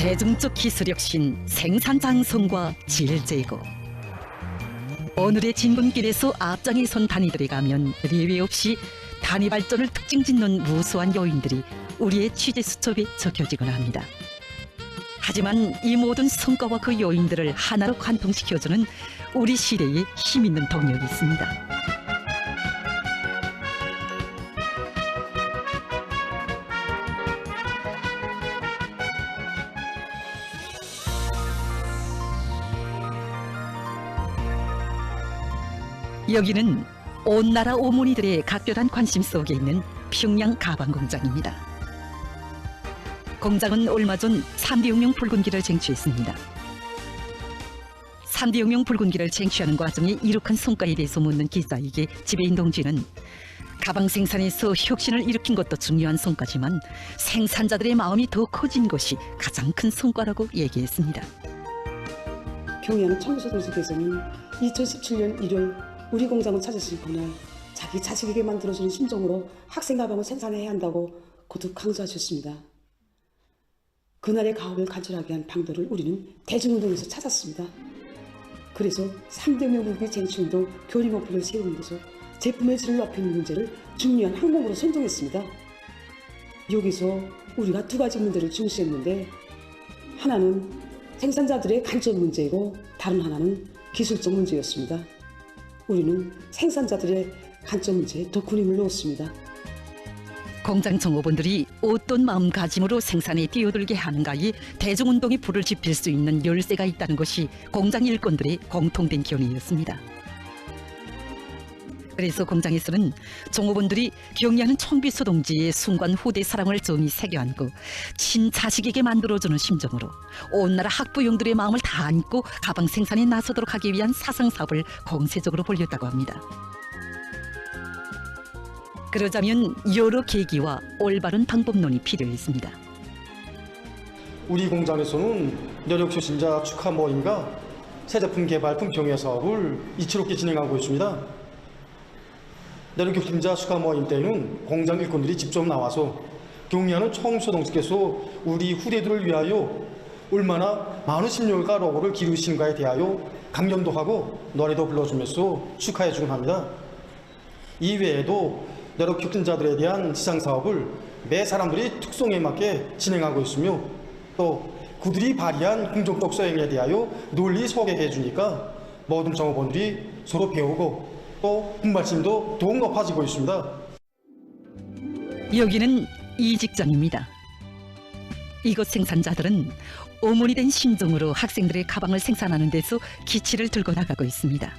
대중적 기술혁신, 생산장성과 질제고. 오늘의 진군길에서 앞장에 선 단위들에 가면 예외 없이 단위 발전을 특징 짓는 무수한 요인들이 우리의 취재 수첩에 적혀지곤 합니다. 하지만 이 모든 성과와 그 요인들을 하나로 관통시켜주는 우리 시대의 힘있는 동력이 있습니다. 여기는 온 나라 어머니들의 각별한 관심 속에 있는 평양 가방 공장입니다. 공장은 얼마 전 3대 혁명 붉은기를 쟁취했습니다. 3대 혁명 붉은기를 쟁취하는 과정에 이룩한 성과에 대해서 묻는 기자에게 지배인 동지는 가방 생산에서 혁신을 일으킨 것도 중요한 성과지만 생산자들의 마음이 더 커진 것이 가장 큰 성과라고 얘기했습니다. 경의하는 청소동지께서는 2017년 1월 우리 공장을 찾으신 그날 자기 자식에게 만들어주는 심정으로 학생 가방을 생산해야 한다고 거듭 강조하셨습니다. 그날의 가업을 간절하게 한 방도를 우리는 대중운동에서 찾았습니다. 그래서 3대 혁명의 쟁취운동 교리 목표를 세우면서 제품의 질을 높이는 문제를 중요한 항목으로 선정했습니다. 여기서 우리가 두 가지 문제를 중시했는데 하나는 생산자들의 간접 문제이고 다른 하나는 기술적 문제였습니다. 우리는 생산자들의 간접 문제에 더 큰 힘을 넣었습니다. 공장 종업원들이 어떤 마음가짐으로 생산에 뛰어들게 하는가에 대중운동의 불을 지필 수 있는 열쇠가 있다는 것이 공장 일꾼들의 공통된 견해였습니다. 그래서 공장에서는 종업원들이 경의하는 청비서 동지의 순관 후대 사랑을 정이 새겨안고 친자식에게 만들어주는 심정으로 온 나라 학부형들의 마음을 다 안고 가방 생산에 나서도록 하기 위한 사상사업을 공세적으로 벌였다고 합니다. 그러자면 여러 계기와 올바른 방법론이 필요했습니다. 우리 공장에서는 여력혁신자 축하 모임과 새 제품 개발 품평회 사업을 이치롭게 진행하고 있습니다. 여력혁신자 축하 모임 때는 공장 일꾼들이 직접 나와서 경의하는 청소동지께서 우리 후대들을 위하여 얼마나 많은 심력과 노고를 기르신가에 대하여 강연도 하고 노래도 불러주면서 축하해 주곤 합니다. 이외에도 여력혁신자들에 대한 지상사업을 매 사람들이 특성에 맞게 진행하고 있으며 또 그들이 발휘한 긍정적 소행에 대하여 널리 소개해 주니까 모든 종업원들이 서로 배우고 또 분발심도 더욱 높아지고 있습니다. 여기는 이 직장입니다. 이곳 생산자들은 어머니 된 심정으로 학생들의 가방을 생산하는 데서 기치를 들고 나가고 있습니다.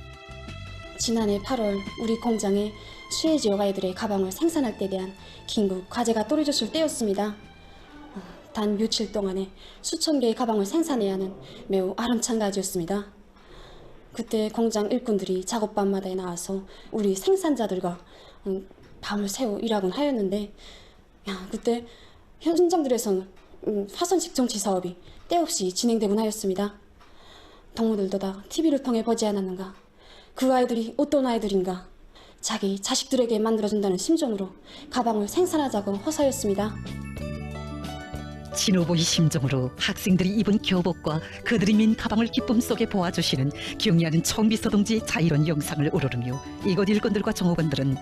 지난해 8월 우리 공장에 수혜 지역 아이들의 가방을 생산할 때에 대한 긴급 과제가 떨어졌을 때였습니다. 단 며칠 동안에 수천 개의 가방을 생산해야 하는 매우 아름찬 과제였습니다. 그때 공장 일꾼들이 작업반마다에 나와서 우리 생산자들과 밤을 새워 일하곤 하였는데 그때 현장들에서는 화선식 정치 사업이 때없이 진행되곤 하였습니다. 동무들도 다 TV를 통해 보지 않았는가, 그 아이들이 어떤 아이들인가, 자기 자식들에게 만들어준다는 심정으로 가방을 생산하자고 호소했습니다. 진호보이 심정으로 학생들이 입은 교복과 그들이 민 가방을 기쁨 속에 보아주시는 경의하는 청비서 동지의 자이로운 영상을 우러르며 이곳 일꾼들과 종업원들은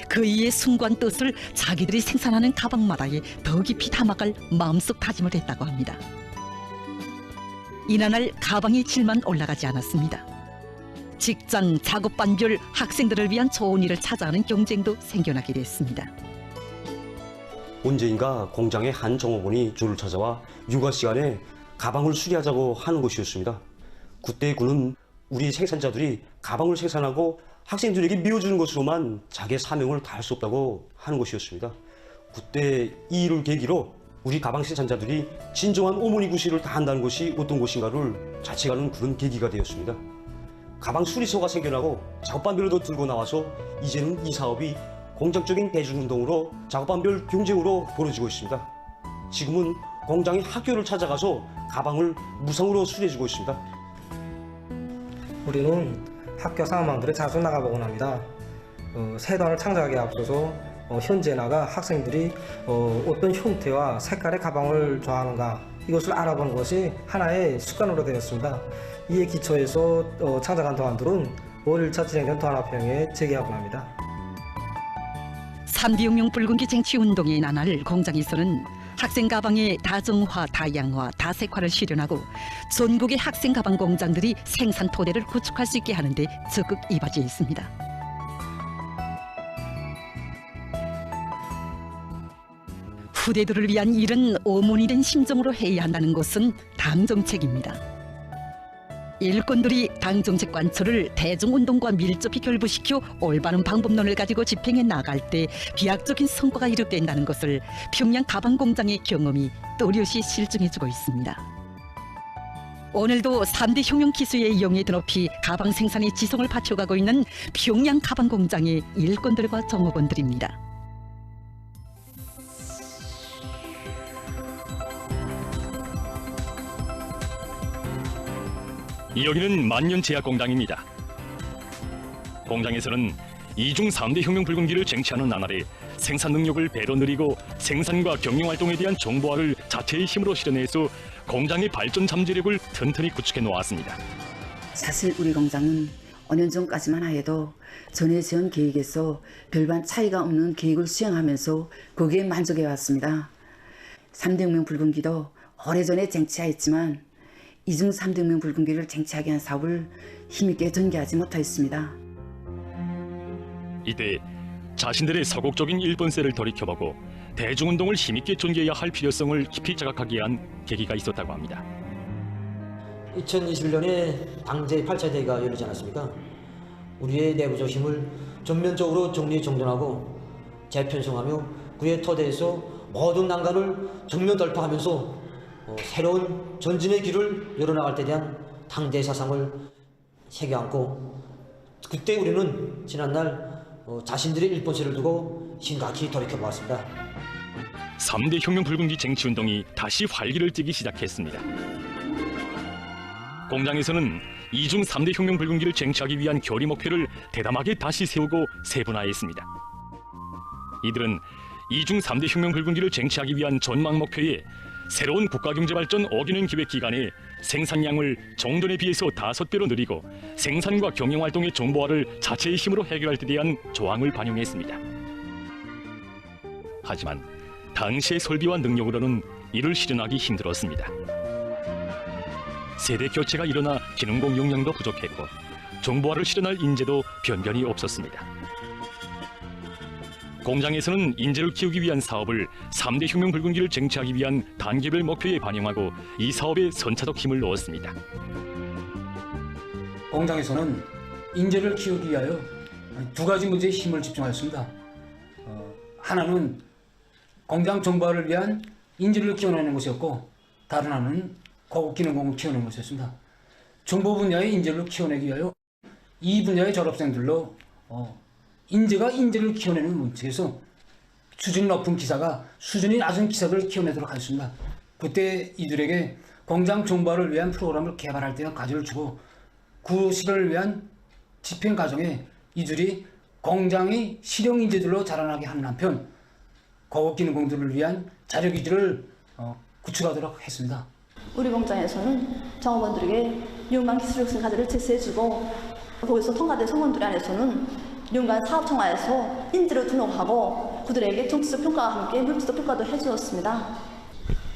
그 이의 숭고한 뜻을 자기들이 생산하는 가방마다에 더 깊이 담아갈 마음속 다짐을 했다고 합니다. 이날 가방의 질만 올라가지 않았습니다. 직장, 작업반별 학생들을 위한 좋은 일을 찾아하는 경쟁도 생겨나게 됐습니다. 언제인가 공장의 한 종업원이 저를 찾아와 육아 시간에 가방을 수리하자고 하는 것이었습니다. 그때 그는 우리 생산자들이 가방을 생산하고 학생들에게 메워주는 것으로만 자기의 사명을 다할 수 없다고 하는 것이었습니다. 그때 이 일을 계기로 우리 가방 생산자들이 진정한 어머니 구실을 다한다는 것이 어떤 것인가를 자책하는 그런 계기가 되었습니다. 가방 수리소가 생겨나고 작업반별도 들고 나와서 이제는 이 사업이 공장적인 대중운동으로 작업반별 경쟁으로 벌어지고 있습니다. 지금은 공장의 학교를 찾아가서 가방을 무상으로 수리해주고 있습니다. 우리는 학교 상황들을 자주 나가보곤 합니다. 세단을 창작하기에 앞서서 현재 나가 학생들이 어떤 형태와 색깔의 가방을 좋아하는가 이것을 알아보는 것이 하나의 습관으로 되었습니다. 이에 기초해서 창작한 도안들은 월 1차 진행된 도안합평에 재개하곤 합니다. 3대 혁명 붉은기 쟁취운동의 나날 공장에서는 학생 가방의 다정화, 다양화, 다색화를 실현하고 전국의 학생 가방 공장들이 생산 토대를 구축할 수 있게 하는 데 적극 이바지해 있습니다. 후대들을 위한 일은 오문이 된 심정으로 해야 한다는 것은 당 정책입니다. 일꾼들이 당 정책 관철을 대중운동과 밀접히 결부시켜 올바른 방법론을 가지고 집행해 나갈 때 비약적인 성과가 이룩된다는 것을 평양 가방공장의 경험이 또렷이 실증해주고 있습니다. 오늘도 3대 혁명 기수의 영예 드높이 가방 생산의 지성을 바쳐가고 있는 평양 가방공장의 일꾼들과 종업원들입니다. 여기는 만년제약공장입니다. 공장에서는 이중 3대 혁명 붉은기를 쟁취하는 나날에 생산 능력을 배로 늘리고 생산과 경영활동에 대한 정보화를 자체의 힘으로 실현해서 공장의 발전 잠재력을 튼튼히 구축해 놓았습니다. 사실 우리 공장은 5년 전까지만 하여도 전에 세운 계획에서 별반 차이가 없는 계획을 수행하면서 거기에 만족해 왔습니다. 3대 혁명 붉은기도 오래전에 쟁취하였지만 이중 3대 혁명 붉은기를 쟁취하기 위한 사업을 힘있게 전개하지 못하였습니다. 이때 자신들의 서곡적인 일본세를 돌이켜보고 대중운동을 힘있게 전개해야 할 필요성을 깊이 자각하게 한 계기가 있었다고 합니다. 2021년에 당제 8차 대회가 열리지 않았습니까? 우리의 내부적 힘을 전면적으로 정리정돈하고 재편성하며 그의 터대에서 모든 난관을 정면 돌파하면서 새로운 전진의 길을 열어나갈 때 대한 당대 사상을 새겨안고 그때 우리는 지난날 자신들의 일본세를 두고 심각히 돌이켜보았습니다. 3대 혁명 붉은기 쟁취운동이 다시 활기를 띠기 시작했습니다. 공장에서는 이중 3대 혁명 붉은기를 쟁취하기 위한 결의 목표를 대담하게 다시 세우고 세분화했습니다. 이들은 이중 3대 혁명 붉은기를 쟁취하기 위한 전망 목표에 새로운 국가경제발전 5개년 기획기간에 생산량을 정돈에 비해서 5배로 늘리고 생산과 경영활동의 정보화를 자체의 힘으로 해결할 때 대한 조항을 반영했습니다. 하지만 당시의 설비와 능력으로는 이를 실현하기 힘들었습니다. 세대 교체가 일어나 기능공 역량도 부족했고 정보화를 실현할 인재도 변변히 없었습니다. 공장에서는 인재를 키우기 위한 사업을 3대 혁명 붉은기를 쟁취하기 위한 단계별 목표에 반영하고 이 사업에 선차적 힘을 넣었습니다. 공장에서는 인재를 키우기 위하여 두 가지 문제에 힘을 집중하였습니다. 하나는 공장 정보화를 위한 인재를 키워내는 것이었고 다른 하나는 고급 기능공을 키워내는 것이었습니다. 정보 분야의 인재를 키워내기 위하여 이 분야의 졸업생들로 인재가 인재를 키워내는 문책에서 수준 높은 기사가 수준이 낮은 기사들을 키워내도록 하였습니다. 그때 이들에게 공장 정보화를 위한 프로그램을 개발할 때 과제를 주고 그 실현을 위한 집행 과정에 이들이 공장의 실용 인재들로 자라나게 하는 한편 고급 기능공들을 위한 자력 위주를 구축하도록 했습니다. 우리 공장에서는 종업원들에게 연간 기술육성 과제를 제시해주고 거기서 통과된 성원들 안에서는 연간 사업청화에서 인재를 등록하고 그들에게 정치적 평가와 함께 물질적 평가도 해주었습니다.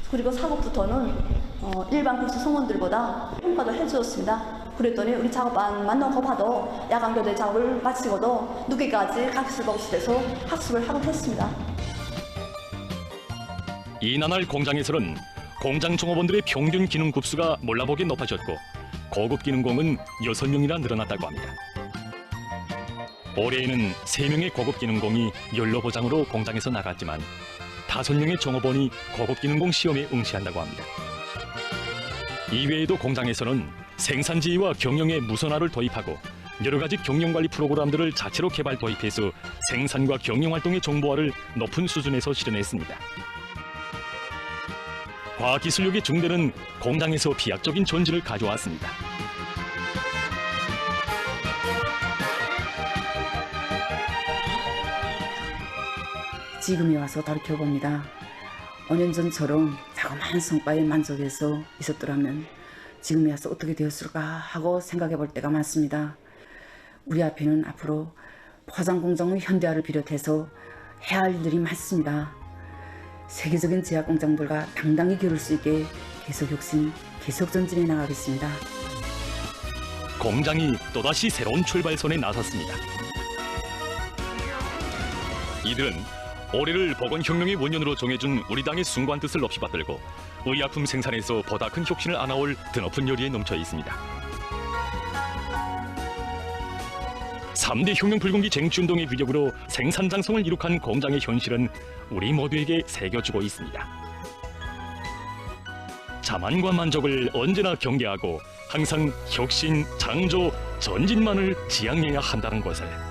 그리고 사업부터는 일반 국수 성원들보다 평가도 해주었습니다. 그랬더니 우리 작업반 만나고 봐도 야간 교대 작업을 마치고도 늦게까지 학습실에서 학습을 하곤 했습니다. 이 나날 공장에서는 공장 종업원들의 평균 기능 급수가 몰라보게 높아졌고 고급 기능공은 6명이나 늘어났다고 합니다. 올해에는 3명의 고급 기능공이 연로보장으로 공장에서 나갔지만 5명의 종업원이 고급 기능공 시험에 응시한다고 합니다. 이외에도 공장에서는 생산지휘와 경영의 무선화를 도입하고 여러 가지 경영관리 프로그램들을 자체로 개발 도입해서 생산과 경영활동의 정보화를 높은 수준에서 실현했습니다. 과학기술력의 중대는 공장에서 비약적인 전진을 가져왔습니다. 지금에 와서 돌이켜봅니다. 5년 전처럼 자그마한 성과에 만족해서 있었더라면 지금에 와서 어떻게 되었을까 하고 생각해 볼 때가 많습니다. 우리 앞에는 앞으로 포장 공장의 현대화를 비롯해서 해야 할 일들이 많습니다. 세계적인 제약 공장들과 당당히 겨룰 수 있게 계속 혁신, 계속 전진해 나가겠습니다. 공장이 또다시 새로운 출발선에 나섰습니다. 이들은 올해를 보건혁명의 원년으로 정해준 우리 당의 숭고한 뜻을 없이 받들고 의약품 생산에서 보다 큰 혁신을 안아올 드높은 열의에 넘쳐 있습니다. 3대 혁명불공기 쟁취운동의 위력으로 생산장성을 이룩한 공장의 현실은 우리 모두에게 새겨주고 있습니다. 자만과 만족을 언제나 경계하고 항상 혁신, 창조, 전진만을 지향해야 한다는 것을